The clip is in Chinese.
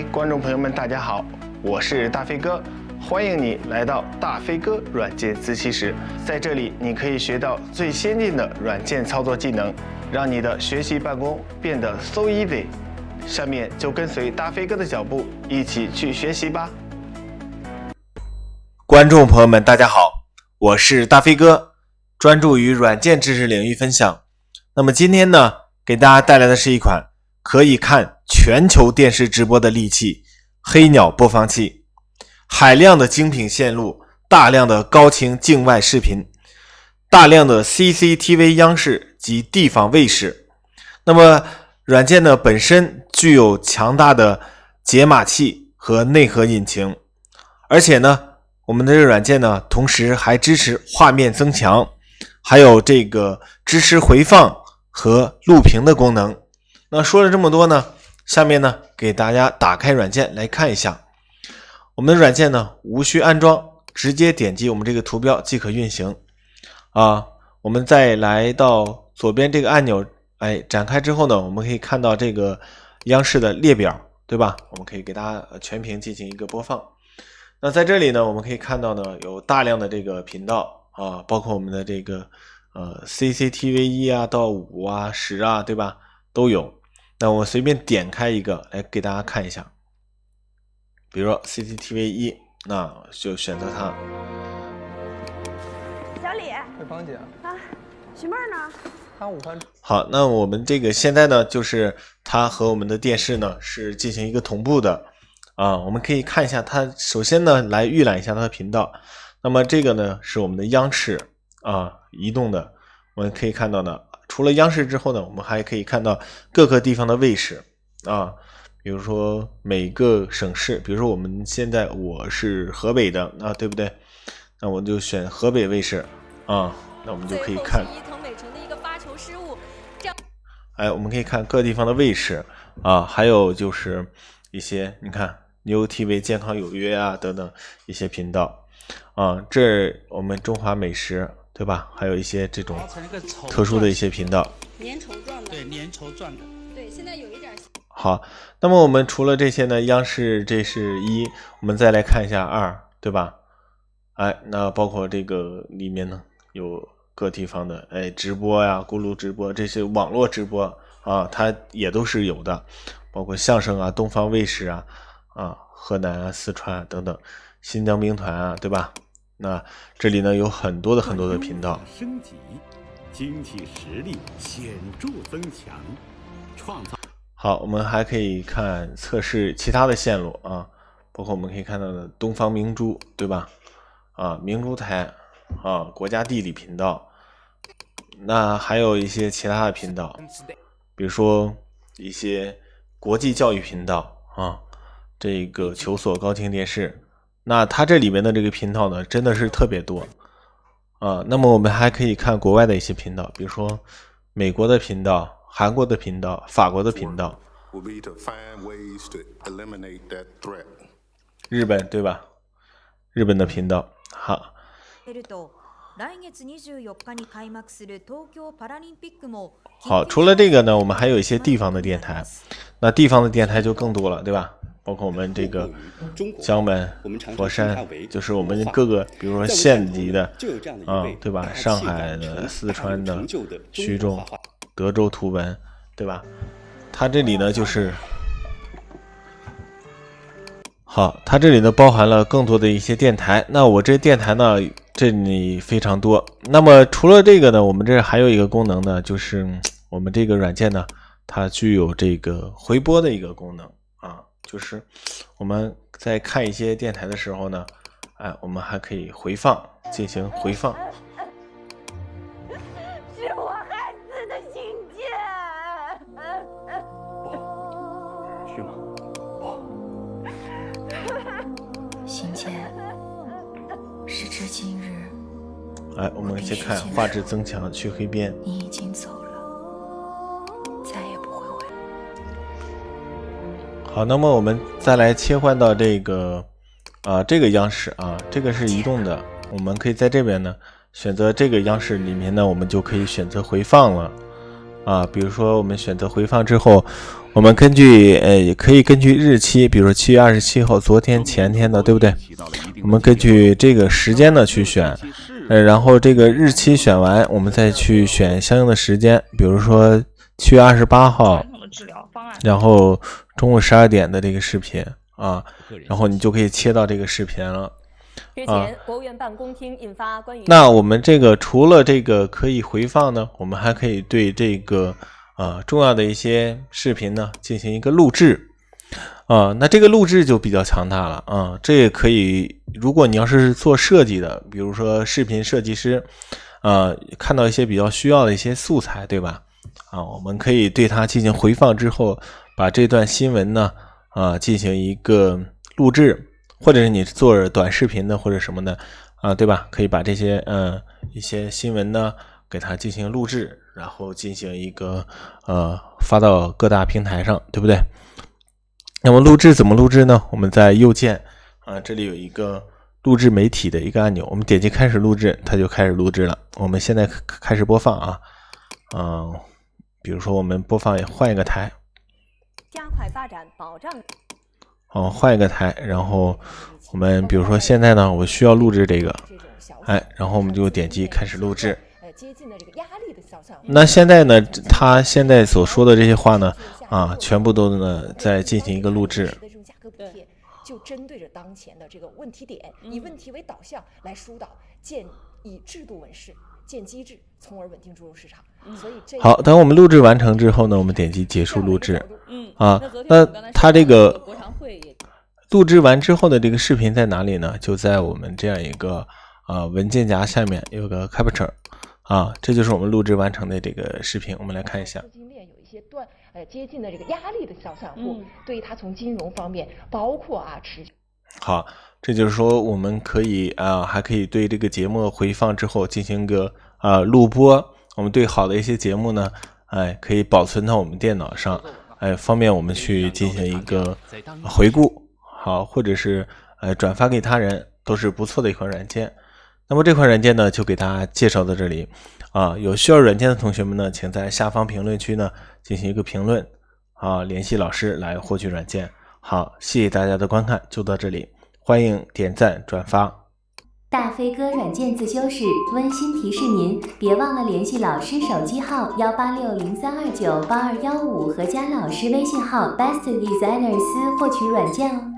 嗨，观众朋友们，大家好，我是大飞哥，欢迎你来到大飞哥软件自习室。在这里，你可以学到最先进的软件操作技能，让你的学习办公变得 so easy。下面就跟随大飞哥的脚步，一起去学习吧。观众朋友们，大家好，我是大飞哥，专注于软件知识领域分享。那么今天呢，给大家带来的是一款可以看全球电视直播的利器——黑鸟播放器。海量的精品线路，大量的高清境外视频，大量的 CCTV 央视及地方卫视。那么软件呢本身具有强大的解码器和内核引擎，而且呢我们的这个软件呢同时还支持画面增强，还有这个支持回放和录屏的功能。那说了这么多呢，下面呢给大家打开软件来看一下。我们的软件呢无需安装，直接点击我们这个图标即可运行。我们再来到左边这个按钮，展开之后呢，我们可以看到这个央视的列表，对吧？我们可以给大家全屏进行一个播放。那在这里呢，我们可以看到呢有大量的这个频道包括我们的这个CCTV 1到510对吧？都有。那我随便点开一个来给大家看一下，比如说 CCTV 1，那就选择它。小李，慧芳姐啊，徐妹呢？她午饭。好，那我们这个现在呢，就是它和我们的电视呢是进行一个同步的我们可以看一下它，首先呢来预览一下它的频道。那么这个呢是我们的央视移动的，我们可以看到呢，除了央视之后呢，我们还可以看到各个地方的卫视比如说每个省市，比如说我是河北的对不对？那我就选河北卫视那我们就可以看。我们可以看各地方的卫视还有就是一些你看 New TV 健康有约等等一些频道这我们中华美食对吧？还有一些这种特殊的一些频道，粘稠状的，对，粘稠状的，对，现在有一点。好，那么我们除了这些呢，央视这是1，我们再来看一下2，对吧？那包括这个里面呢有各地方的直播咕噜直播，这些网络直播它也都是有的，包括相声东方卫视河南四川等等，新疆兵团对吧？那这里呢有很多的频道。升级，经济实力显著增强，创造。好，我们还可以看测试其他的线路包括我们可以看到的东方明珠，对吧？明珠台国家地理频道，那还有一些其他的频道，比如说一些国际教育频道这个求索高清电视，那它这里面的这个频道呢真的是特别多那么我们还可以看国外的一些频道，比如说美国的频道、韩国的频道、法国的频道，日本对吧？日本的频道。好，好，除了这个呢，我们还有一些地方的电台，那地方的电台就更多了，对吧？包括我们这个江门、佛山，就是我们各个，比如说县级的对吧？上海的、四川的、徐州、德州图文，对吧？它这里呢就是好，它这里呢包含了更多的一些电台。那我这电台呢这里非常多。那么除了这个呢，我们这还有一个功能呢，就是我们这个软件呢它具有这个回播的一个功能就是我们在看一些电台的时候呢我们还可以回放，进行回放。是我孩子的心是吗？信件时至今日我们先看画质增强，去黑边。你已经走了，再也不会回来。好，那么我们再来切换到这个这个央视这个是移动的，我们可以在这边呢选择这个央视里面呢，我们就可以选择回放了比如说我们选择回放之后，我们根据也可以根据日期，比如说7月27号，昨天前天的，对不对？我们根据这个时间呢去选，然后这个日期选完，我们再去选相应的时间，比如说7月28号，然后中午12点的这个视频啊，然后你就可以切到这个视频了。日前，国务院办公厅印发关于那我们这个除了这个可以回放呢，我们还可以对这个重要的一些视频呢进行一个录制那这个录制就比较强大了这也可以，如果你要是做设计的，比如说视频设计师看到一些比较需要的一些素材，对吧？我们可以对它进行回放之后，把这段新闻呢进行一个录制，或者是你做短视频的或者什么的对吧？可以把这些一些新闻呢给它进行录制，然后进行一个发到各大平台上，对不对？那么录制怎么录制呢？我们在右键这里有一个录制媒体的一个按钮，我们点击开始录制，它就开始录制了。我们现在开始播放比如说我们播放换一个台，加快发展保障换一个台，然后我们比如说现在呢我需要录制这个然后我们就点击开始录制。那现在呢他现在所说的这些话呢全部都呢在进行一个录制，就针对着当前的这个问题点，以问题为导向来疏导，以制度稳市，建机制，从而稳定猪肉市场。所以好，等我们录制完成之后呢，我们点击结束录制那它这个录制完之后的这个视频在哪里呢？就在我们这样一个文件夹下面有个 capture这就是我们录制完成的这个视频。我们来看一下，资金链有一些接近的这个压力的小散户，对于它从金融方面，包括持续。好，这就是说我们可以还可以对这个节目回放之后进行个录播。我们对好的一些节目呢可以保存到我们电脑上方便我们去进行一个回顾，好，或者是转发给他人，都是不错的一款软件。那么这款软件呢就给大家介绍到这里有需要软件的同学们呢，请在下方评论区呢进行一个评论联系老师来获取软件。好，谢谢大家的观看，就到这里，欢迎点赞转发。大飞哥软件自修室温馨提示您，别忘了联系老师手机号18603298215和加老师微信号 bestdesigners获取软件哦。